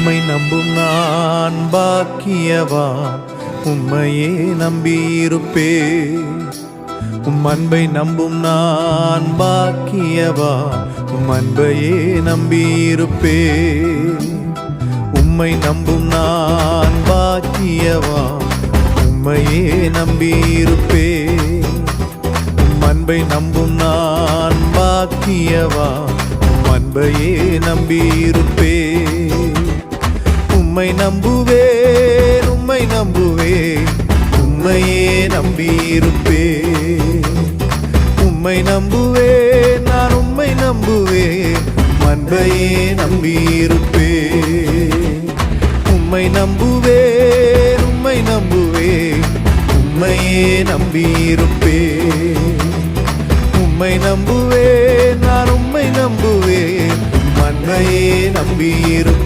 உம்மை நம்பும் நான் பாக்கியவான், உம்மையே நம்பியிருப்பேன். உம் அன்பை நம்பும் நான் பாக்கியவான், உம் அன்பையே நம்பியிருப்பேன். உம்மை நம்பும் நான் பாக்கியவான், உம்மையே நம்பியிருப்பேன். உம் அன்பை நம்பும் நான் பாக்கியவான், உம் அன்பையே நம்பியிருப்பேன். உம்மை நம்புவேன், உம்மை நம்புவேன், உம்மையே நம்பியிருப்பேன். உம்மை நம்புவேன், நான் உம்மை நம்புவேன், அன்பையே நம்பியிருப்பேன். உம்மை நம்புவேன், உம்மை நம்புவேன், உம்மையே நம்பியிருப்பேன். உம்மை நம்புவேன், நான் உம்மை நம்புவேன், அன்பையே நம்பியிருப்பேன்.